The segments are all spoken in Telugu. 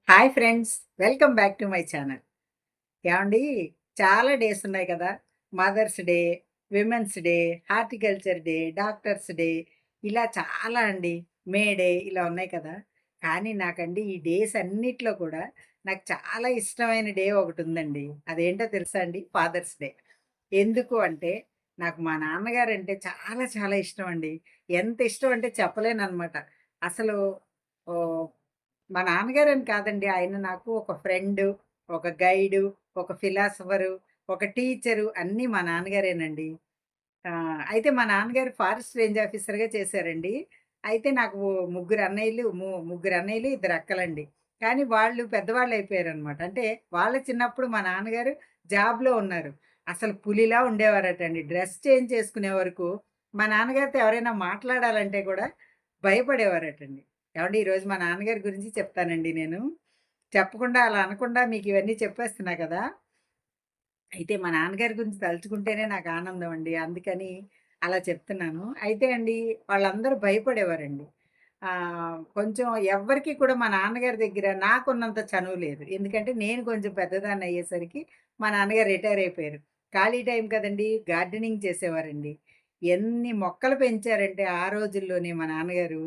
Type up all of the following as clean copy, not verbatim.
Hi friends, welcome back to my channel. ఏవండి, చాలా డేస్ ఉన్నాయి కదా! Mother's day, women's day, horticulture day, doctors day ఇలా చాలా అండి. మే డే ఇలా ఉన్నాయి కదా! కానీ నాకండి ఈ డేస్ అన్నిట్లో కూడా నాకు చాలా ఇష్టమైన డే ఒకటుందండి. అదేంటో తెలుసా అండి? Father's day. ఎందుకు అంటే నాకు మా నాన్నగారంటే చాలా చాలా ఇష్టం అండి. ఎంత ఇష్టం అంటే చెప్పలేననమాట. అసలు ఓహ్! మా నాన్నగారని కాదండి. ఆయన నాకు ఒక ఫ్రెండు, ఒక గైడు, ఒక ఫిలాసఫరు, ఒక టీచరు అన్నీ మా నాన్నగారేనండి. అయితే మా నాన్నగారు ఫారెస్ట్ రేంజ్ ఆఫీసర్‌గా చేశారండి. అయితే నాకు ముగ్గురు అన్నయ్యలు, ఇద్దరు అక్కలండి. కానీ వాళ్ళు పెద్దవాళ్ళయిపోయారనమాట. అంటే వాళ్ళ చిన్నప్పుడు మా నాన్నగారు జాబ్‌లో ఉన్నారు. అసలు పులిలా ఉండేవారటండి. డ్రెస్ చేంజ్ చేసుకునే వరకు మా నాన్నగారితో ఎవరైనా మాట్లాడాలంటే కూడా భయపడేవారటండి. ఏవండీ ఈరోజు మా నాన్నగారి గురించి చెప్తానండి నేను. చెప్పకుండా అలా అనకుండా మీకు ఇవన్నీ చెప్పేస్తున్నా కదా! అయితే మా నాన్నగారి గురించి తలుచుకుంటేనే నాకు ఆనందం అండి. అందుకని అలా చెప్తున్నాను. అయితే అండి వాళ్ళందరూ భయపడేవారండి. కొంచెం ఎవ్వరికీ కూడా మా నాన్నగారి దగ్గర నాకున్నంత చనువు లేదు. ఎందుకంటే నేను కొంచెం పెద్దదాన్ని అయ్యేసరికి మా నాన్నగారు రిటైర్ అయిపోయారు. ఖాళీ టైం కదండీ! గార్డెనింగ్ చేసేవారండి. ఎన్ని మొక్కలు పెంచారంటే ఆ రోజుల్లోనే మా నాన్నగారు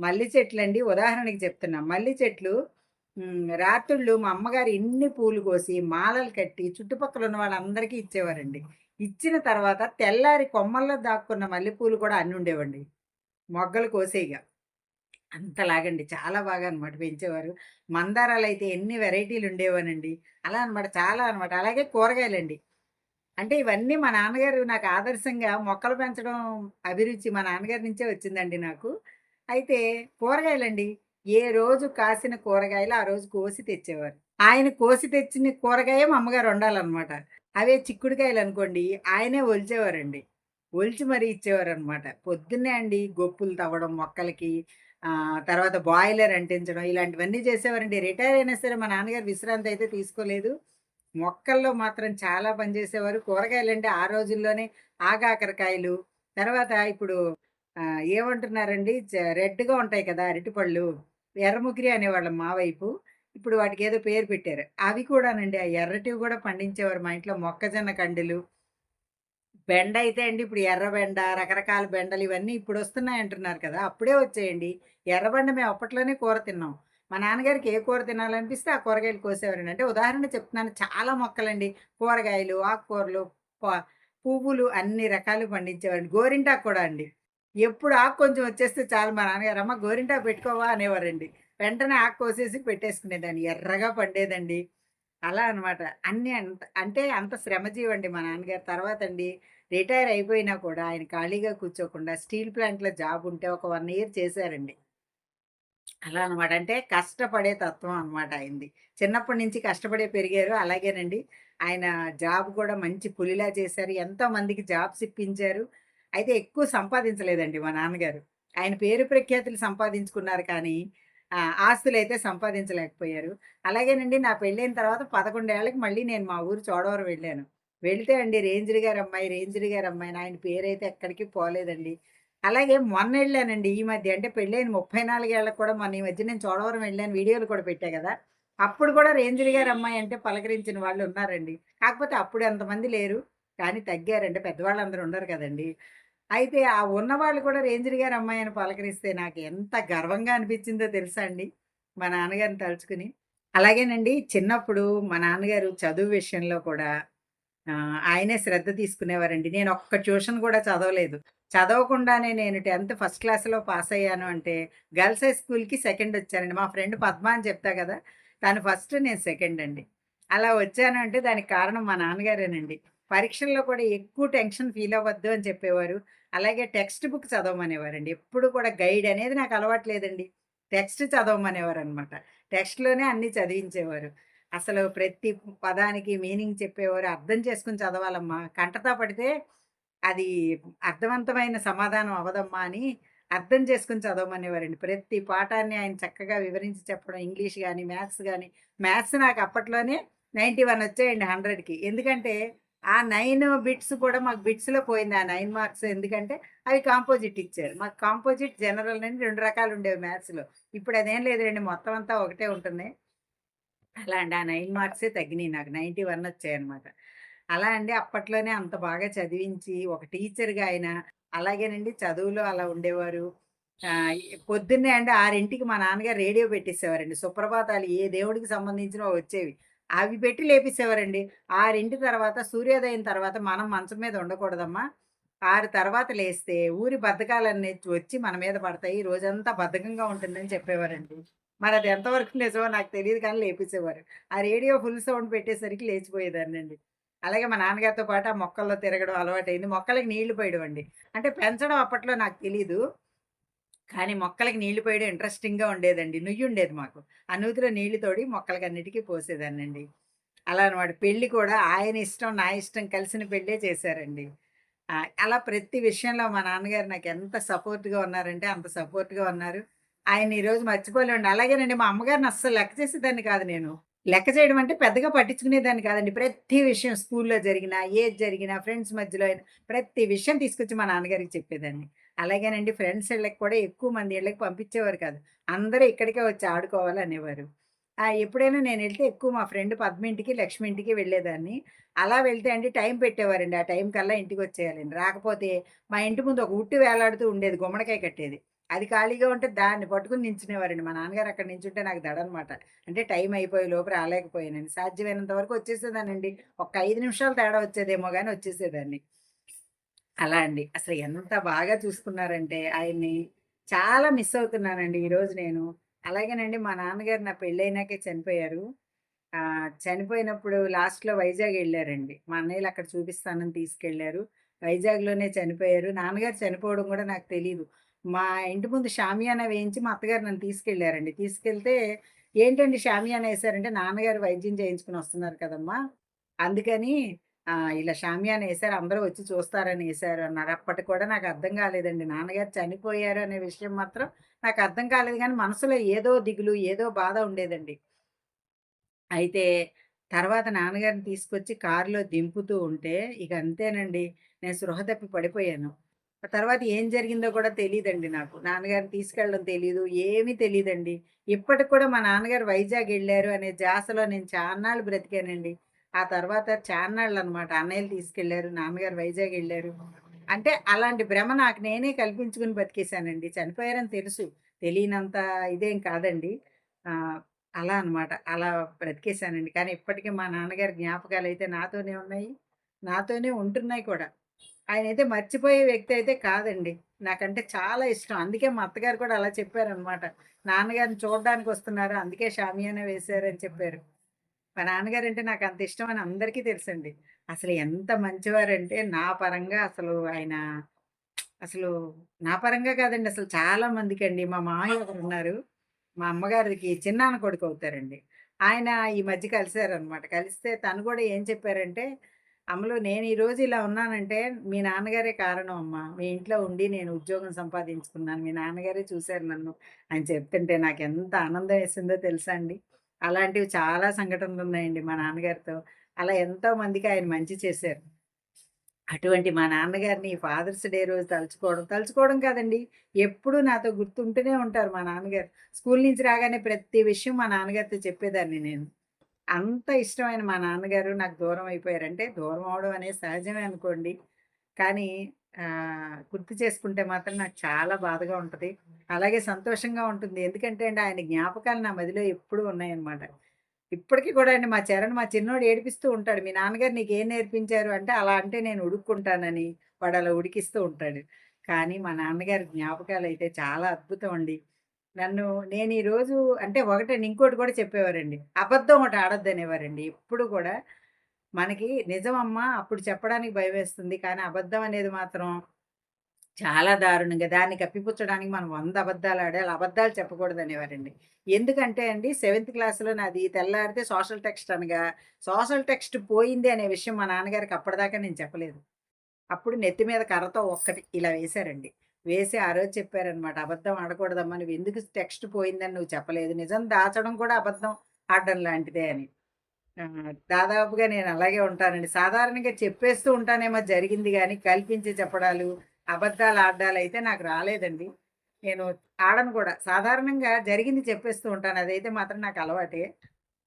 మల్లి చెట్లండి ఉదాహరణకి చెప్తున్నా. మల్లి చెట్లు రాత్రుళ్ళు మా అమ్మగారు ఇన్ని పూలు కోసి, మాలలు కట్టి, చుట్టుపక్కల ఉన్న వాళ్ళందరికీ ఇచ్చేవారండి. ఇచ్చిన తర్వాత తెల్లారి కొమ్మల్లో దాక్కున్న మల్లెపూలు కూడా అన్నుండేవండి. మొగ్గలు కోసేయిగా. అంతలాగండి. చాలా బాగా అనమాట పెంచేవారు. మందారాలైతే ఎన్ని వెరైటీలుండేవోనండి. అలా అనమాట. చాలా అనమాట. అలాగే కూరగాయలండి. అంటే ఇవన్నీ మా నాన్నగారు నాకు ఆదర్శంగా మొక్కలు పెంచడం అభిరుచి మా నాన్నగారి నుంచే వచ్చిందండి నాకు. అయితే కూరగాయలండి. ఏ రోజు కాసిన కూరగాయలు ఆ రోజు కోసి తెచ్చేవారు. ఆయన కోసి తెచ్చిన కూరగాయే మా అమ్మగారు వండాలనమాట. అవే చిక్కుడుకాయలనుకోండి ఆయనే ఒలిచేవారండి. ఒలిచి మరీ ఇచ్చేవారనమాట. పొద్దున్నే అండి గొప్పులు తవ్వడం మొక్కలకి, తర్వాత బాయిలర్ అంటించడం ఇలాంటివన్నీ చేసేవారండి. రిటైర్ అయినా సరే మా నాన్నగారు విశ్రాంతి అయితే తీసుకోలేదు. మొక్కల్లో మాత్రం చాలా పని చేసేవారు. కూరగాయలంటే ఆ రోజుల్లోనే ఆగాకరకాయలు, తర్వాత ఇప్పుడు ఏమంటున్నారండి రెడ్‌గా ఉంటాయి కదా! అరటిపళ్ళు. ఎర్రముకిరి అనేవాళ్ళం మా వైపు. ఇప్పుడు వాటికేదో పేరు పెట్టారు. అవి కూడానండి ఆ ఎర్రటివి కూడా పండించేవారు మా ఇంట్లో. మొక్కజొన్న కండులు, బెండ అయితే అండి ఇప్పుడు ఎర్ర బెండ, రకరకాల బెండలు ఇవన్నీ ఇప్పుడొస్తున్నాయంటున్నారు కదా! అప్పుడే వచ్చాయండి. ఎర్రబెండ మేము అప్పట్లోనే కూర తిన్నాం. మా నాన్నగారికి ఏ కూర తినాలనిపిస్తే ఆ కూరగాయలు కోసేవారండి. అంటే ఉదాహరణ చెప్తున్నాను చాలా మొక్కలండి. కూరగాయలు, ఆకుకూరలు, ప పువ్వులు అన్ని రకాలు పండించేవారండి. గోరింటాకు కూడా అండి. ఎప్పుడు ఆకు కొంచెం వచ్చేస్తే చాలు మా నాన్నగారు, "అమ్మ గోరింటాకు పెట్టుకోవా" అనేవారండి. వెంటనే ఆకు కోసేసి పెట్టేసుకునేదాన్ని. ఎర్రగా పండేదండి. అలా అనమాట. అన్నీ అంటే అంత శ్రమజీవండి మా నాన్నగారు. తర్వాతండి రిటైర్ అయిపోయినా కూడా ఆయన ఖాళీగా కూర్చోకుండా స్టీల్ ప్లాంట్‌లో జాబ్ ఉంటే ఒక 1 ఇయర్ చేశారండి. అలా అనమాట. అంటే కష్టపడే తత్వం అనమాట ఆయనది. చిన్నప్పటి నుంచి కష్టపడే పెరిగారు. అలాగేనండి ఆయన జాబ్ కూడా మంచి పులిలా చేశారు. ఎంతోమందికి జాబ్స్ ఇప్పించారు. అయితే ఎక్కువ సంపాదించలేదండి మా నాన్నగారు. ఆయన పేరు ప్రఖ్యాతులు సంపాదించుకున్నారు కానీ ఆస్తులైతే సంపాదించలేకపోయారు. అలాగేనండి నా పెళ్ళైన తర్వాత 11 ఏళ్ళకి మళ్ళీ నేను మా ఊరు చోడవరం వెళ్ళాను. వెళ్తే అండి రేంజ్‌డి గారి అమ్మాయి, రేంజ్‌డి గారి అమ్మాయి అని ఆయన పేరైతే ఎక్కడికి పోలేదండి. అలాగే మొన్నెళ్ళానండి ఈ మధ్య. అంటే పెళ్ళైన 34 ఏళ్ళకి కూడా మొన్న ఈ మధ్య నేను చోడవరం వెళ్ళాను. వీడియోలు కూడా పెట్టా గదా! అప్పుడు కూడా రేంజ్‌డి గారి అమ్మాయి అంటే పలకరించిన వాళ్ళున్నారండి. కాకపోతే అప్పుడు అంతమంది లేరు. కానీ తగ్గారంటే పెద్దవాళ్ళందరూ ఉండరు కదండీ! అయితే ఆ ఉన్నవాళ్ళు కూడా రేంజ్‌డి గారి అమ్మాయి అని పలకరిస్తే నాకు ఎంత గర్వంగా అనిపించిందో తెలుసా అండి? మా నాన్నగారిని తలుచుకుని. అలాగేనండి చిన్నప్పుడు మా నాన్నగారు చదువు విషయంలో కూడా ఆయనే శ్రద్ధ తీసుకునేవారండి. నేను ఒక్క ట్యూషన్ కూడా చదవలేదు. చదవకుండానే నేను 10థ్ ఫస్ట్ క్లాస్‌లో పాసయ్యాను అంటే, గర్ల్స్ హై స్కూల్‌కి సెకండొచ్చానండి. మా ఫ్రెండ్ పద్మ అని చెప్తా గదా! తను ఫస్ట్, నేను సెకండ్ అండి. అలా వచ్చాను అంటే దానికి కారణం మా నాన్నగారేనండి. పరీక్షల్లో కూడా ఎక్కువ టెన్షన్ ఫీల్ అవ్వద్దు అని చెప్పేవారు. అలాగే టెక్స్ట్ బుక్ చదవమనేవారండి. ఎప్పుడు కూడా గైడ్ అనేది నాకు అలవాటు లేదండి. టెక్స్ట్ చదవమనేవారనమాట. టెక్స్ట్‌లోనే అన్నీ చదివించేవారు. అసలు ప్రతి పదానికి మీనింగ్ చెప్పేవారు. అర్థం చేసుకొని చదవాలమ్మా. కంటతా పడితే అది అర్థవంతమైన సమాధానం అవ్వదమ్మా అని అర్థం చేసుకొని చదవమనేవారండి. ప్రతి పాఠాన్ని ఆయన చక్కగా వివరించి చెప్పడం. ఇంగ్లీష్ గాని, మ్యాథ్స్ గాని, మ్యాథ్స్ నాకు అప్పట్లోనే 91 వచ్చాయండి 100కి. ఎందుకంటే ఆ 9 బిట్స్ కూడా మాకు బిట్స్‌లో పోయింది. ఆ 9 మార్క్స్ ఎందుకంటే అవి కాంపోజిట్ ఇచ్చారు. మాకు కాంపోజిట్, జనరల్ అని 2 రకాలుండేవి మ్యాథ్స్‌లో. ఇప్పుడు అదేం లేదులెండి. మొత్తం అంతా ఒకటే ఉంటుంది. అలా అండి. ఆ 9 మార్క్సే తగ్గినియి నాకు. 91 వచ్చాయన్నమాట. అలా అండి అప్పట్లోనే అంత బాగా చదివించి, ఒక టీచర్‌గా ఆయన అలాగేనండి చదువులో అలా ఉండేవారు. పొద్దున్నే అండి 6కి మా నాన్నగారు రేడియో పెట్టేసేవారండి. సుప్రభాతాలు ఏ దేవుడికి సంబంధించినవి వచ్చేవి. అవి పెట్టి లేపేసేవారండి. 6 తర్వాత సూర్యోదయం తర్వాత మనం మంచం మీద ఉండకూడదమ్మా. 6 తర్వాత లేస్తే ఊరి బద్ధకాలన్నీ వచ్చి మన మీద పడతాయి. రోజంతా బద్ధకంగా ఉంటుందని చెప్పేవారండి. మరది ఎంతవరకు నిజమో నాకు తెలీదు కానీ లేపేసేవారు. ఆ రేడియో ఫుల్ సౌండ్ పెట్టేసరికి లేచిపోయేదాన్నండి. అలాగే మా నాన్నగారితో పాటు ఆ మొక్కల్లో తిరగడం అలవాటయింది. మొక్కలకి నీళ్లు పోయడం అండి. అంటే పెంచడం అప్పట్లో నాకు తెలీదు. కానీ మొక్కలకి నీళ్లు పోయడం ఇంట్రెస్టింగ్‌గా ఉండేదండి. నుయ్యుండేది మాకు. ఆ నూతిలో నీళ్లు తోడి మొక్కలకన్నిటికి పోసేదాన్నండి. అలా అన్నమాట. పెళ్లి కూడా ఆయన ఇష్టం, నా ఇష్టం కలిసిన పెళ్ళే చేశారండి. అలా ప్రతి విషయంలో మా నాన్నగారు నాకెంత సపోర్ట్‌గా ఉన్నారంటే అంత సపోర్ట్‌గా ఉన్నారు. ఆయన్ని ఈరోజు మర్చిపోలేమండి. అలాగేనండి మా అమ్మగారిని అస్సలు లెక్క చేసేదాన్ని కాదు నేను. లెక్క చేయడం అంటే పెద్దగా పట్టించుకునేదాన్ని కాదండి. ప్రతి విషయం స్కూల్‌లో జరిగినా, ఏది జరిగినా, ఫ్రెండ్స్ మధ్యలో అయినా ప్రతి విషయం తీసుకొచ్చి మా నాన్నగారికి చెప్పేదాన్ని. అలాగేనండి ఫ్రెండ్స్ ఇళ్ళకి కూడా ఎక్కువ మంది ఇళ్ళకి పంపించేవారు కాదు. అందరూ ఇక్కడికే వచ్చి ఆడుకోవాలి అనేవారు. ఎప్పుడైనా నేనెళ్తే ఎక్కువ మా ఫ్రెండ్ పద్మ ఇంటికి, లక్ష్మి ఇంటికి వెళ్ళేదాన్ని. అలా వెళ్తే అండి టైం పెట్టేవారండి. ఆ టైం కల్లా ఇంటికొచ్చేయాలండి. రాకపోతే మా ఇంటి ముందు ఒక ఉట్టి వేలాడుతూ ఉండేది. గుమ్మడికాయ కట్టేది. అది ఖాళీగా ఉంటే దాన్ని పట్టుకొని నించునేవారండి. మా నాన్నగారు అక్కడ నించుంటే నాకు దడనమాట. అంటే టైం అయిపోయే లోపు రాలేకపోయానండి. సాధ్యమైనంత వరకు వచ్చేసేదానండి. ఒక్క 5 నిమిషాలు తేడా వచ్చేదేమో గాని వచ్చేసేదాన్ని. అలా అండి. అసలు ఎంత బాగా చూసుకున్నారంటే ఆయన్ని చాలా మిస్ అవుతున్నానండి ఈరోజు నేను. అలాగేనండి మా నాన్నగారు నా పెళ్ళైనాకే చనిపోయారు. చనిపోయినప్పుడు లాస్ట్‌లో వైజాగ్ ఎళ్లారండి. మా అన్నయ్యలు అక్కడ చూపిస్తానని తీసుకెళ్లారు. వైజాగ్‌లోనే చనిపోయారు. నాన్నగారు చనిపోవడం గూడా నాకు తెలీదు. మా ఇంటి ముందు షామియానా వేయించి మా అత్తగారు నన్ను తీసుకెళ్లారండి. తీసుకెళ్తే, "ఏంటండి షామియానా ఎసారంటే, నాన్నగారు వైద్యం చేయించుకొని వస్తున్నారు కదమ్మా! అందుకని ఇలా షామియానా ఎసారు. అందరూ వచ్చి చూస్తారని ఎసారు" అన్నారు. అప్పటికి కూడా నాకు అర్థం కాలేదండి. నాన్నగారు చనిపోయారు అనే విషయం మాత్రం నాకు అర్థం కాలేదు గానీ, మనసులో ఏదో దిగులు, ఏదో బాధ ఉండేదండి. అయితే తర్వాత నాన్నగారిని తీసుకొచ్చి కారులో దింపుతూ ఉంటే ఇక అంతేనండి. నేను స్పృహ తప్పి పడిపోయాను. ఆ తర్వాత ఏం జరిగిందో కూడా తెలీదండి నాకు. నాన్నగారిని తీసుకెళ్ళడం తెలీదు. ఏమీ తెలీదండి. ఇప్పటికి కూడా మా నాన్నగారు వైజాగ్ ఎళ్లారు అనే ధ్యాసలో నేను చాన్నాళ్ళు బ్రతికానండి. ఆ తర్వాత చాన్నాళ్ళనమాట అన్నయ్యలు తీసుకెళ్లారు. నాన్నగారు వైజాగ్ ఎళ్లారు. అంటే అలాంటి భ్రమ నాకు నేనే కల్పించుకొని బతికేసానండి. చనిపోయారని తెలుసు. తెలియనంత ఇదేం కాదండి. ఆహ్, అలా అనమాట. అలా బ్రతికేసానండి. కానీ ఇప్పటికి మా నాన్నగారి జ్ఞాపకాలైతే నాతోనే ఉన్నాయి. నాతోనే ఉంటున్నాయి కూడా. ఆయనైతే మర్చిపోయే వ్యక్తి అయితే కాదండి. నాకంటే చాలా ఇష్టం. అందుకే మా అత్తగారు కూడా అలా చెప్పారనమాట. నాన్నగారిని చూడడానికొస్తున్నారు. అందుకే షామియానా వేశారని చెప్పారు. మా నాన్నగారంటే నాకంత ఇష్టమని అందరికీ తెలుసండి. అసలు ఎంత మంచివారంటే నా పరంగా అసలు ఆయన అసలు నా పరంగా కాదండి. అసలు చాలా మందికండి. మా మామయ్య ఒకరున్నారు. మా అమ్మగారికి చిన్నాన్న కొడుకవుతారండి. ఆయన ఈ మధ్య కలిసారనమాట. కలిస్తే తను కూడా ఏం చెప్పారంటే, "అమ్మలు నేను ఈరోజు ఇలా ఉన్నానంటే మీ నాన్నగారే కారణం అమ్మ. మీ ఇంట్లో ఉండి నేను ఉద్యోగం సంపాదించుకున్నాను. మీ నాన్నగారే చూసారు నన్ను" అని చెప్తుంటే నాకెంత ఆనందం వేసిందో తెలుసా అండి. అలాంటివి చాలా సంఘటనలున్నాయండి మా నాన్నగారితో. అలా ఎంతో మందికి ఆయన మంచి చేశారు. అటువంటి మా నాన్నగారిని ఫాదర్స్ డే రోజు తలుచుకోవడం కాదండి. ఎప్పుడూ నాతో గుర్తుంటూనే ఉంటారు మా నాన్నగారు. స్కూలు నుంచి రాగానే ప్రతి విషయం మా నాన్నగారితో చెప్పేదాన్ని నేను. అంత ఇష్టమైన మా నాన్నగారు నాకు దూరం అయిపోయారు. అంటే దూరం అవ్వడం అనేది సహజమే అనుకోండి. కానీ గుర్తు చేసుకుంటే మాత్రం నాకు చాలా బాధగా ఉంటది. అలాగే సంతోషంగా ఉంటుంది. ఎందుకంటే అండి ఆయన జ్ఞాపకాలు నా మదిలో ఎప్పుడూ ఉన్నాయన్నమాట. ఇప్పటికి కూడా అండి మా చిన్నోడు ఏడిపిస్తూ ఉంటాడు. "మీ నాన్నగారు నీకేం నేర్పించారు?" అంటే, అలా అంటే నేను ఉడుక్కుంటానని వాడలా ఉడికిస్తూ ఉంటాడు. కానీ మా నాన్నగారి జ్ఞాపకాలైతే చాలా అద్భుతం అండి. నేను ఈరోజు అంటే ఒకటండి ఇంకోటి కూడా చెప్పేవారండి. అబద్ధం ఒకటి ఆడొద్దనేవారండి. ఎప్పుడు కూడా మనకి నిజమమ్మా అప్పుడు చెప్పడానికి భయమేస్తుంది. కానీ అబద్ధం అనేది మాత్రం చాలా దారుణంగా. దాన్ని కప్పిపుచ్చడానికి మనం 100 అబద్దాలాడాలి. అబద్దాలు చెప్పకూడదనేవారండి. ఎందుకంటే అండి, సెవెంత్ క్లాస్‌లో నాది తెల్లారితే సోషల్ టెక్స్ట్ అనగా, సోషల్ టెక్స్ట్ పోయింది అనే విషయం మా నాన్నగారికి అప్పటిదాకా నేను చెప్పలేదు. అప్పుడు నెత్తి మీద కర్రతో ఒక్కటి ఇలా వేశారండి. వేసి ఆ రోజు చెప్పారనమాట. "అబద్ధం ఆడకూడదమ్మా! నువ్వెందుకు టెక్స్ట్ పోయిందని నువ్వు చెప్పలేదు. నిజం దాచడం కూడా అబద్ధం ఆడడం లాంటిదే" అని. ఆ! దాదాపుగా నేను అలాగే ఉంటానండి. సాధారణంగా చెప్పేస్తూ ఉంటానేమో జరిగింది గానీ, కల్పించి చెప్పడాలు, అబద్దాలు ఆడ్డాలయితే నాకు రాలేదండి. నేను ఆడను కూడా. సాధారణంగా జరిగింది చెప్పేస్తూ ఉంటాను. అదైతే మాత్రం నాకు అలవాటే.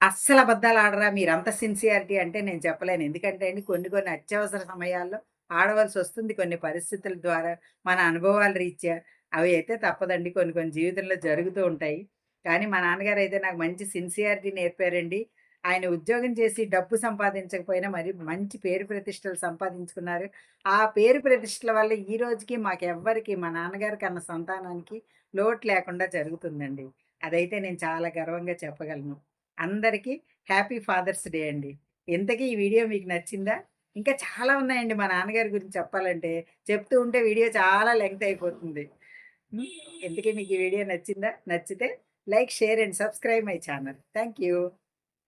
అస్సలు అబద్దాలు ఆడరా మీరంత సిన్సియారిటీ అంటే నేను చెప్పలేను. ఎందుకంటే అండి కొన్ని కొన్ని అత్యవసర సమయాల్లో ఆడవలసొస్తుంది కొన్ని పరిస్థితుల ద్వారా, మన అనుభవాల రీత్యా. అవి అయితే తప్పదండి. కొన్ని కొన్ని జీవితంలో జరుగుతూ ఉంటాయి. కానీ మా నాన్నగారైతే నాకు మంచి సిన్సియారిటీ నేర్పారండి. ఆయన ఉద్యోగం చేసి డబ్బు సంపాదించకపోయినా మరి మంచి పేరు ప్రతిష్టలు సంపాదించుకున్నారు. ఆ పేరు ప్రతిష్టల వల్ల ఈ రోజుకి మాకెవ్వరికీ మా నాన్నగారి కన్న సంతానానికి లోటు లేకుండా జరుగుతుందండి. అదైతే నేను చాలా గర్వంగా చెప్పగలను. అందరికీ హ్యాపీ ఫాదర్స్ డే అండి. ఇంతకీ ఈ వీడియో మీకు నచ్చిందా? ఇంకా చాలా ఉన్నాయండి మా నాన్నగారి గురించి చెప్పాలంటే. చెప్తూ ఉంటే వీడియో చాలా లెంగ్త్ అయిపోతుంది. హ్మ్. ఇంతకీ మీకు ఈ వీడియో నచ్చిందా? నచ్చితే like, share and subscribe my channel. Thank you.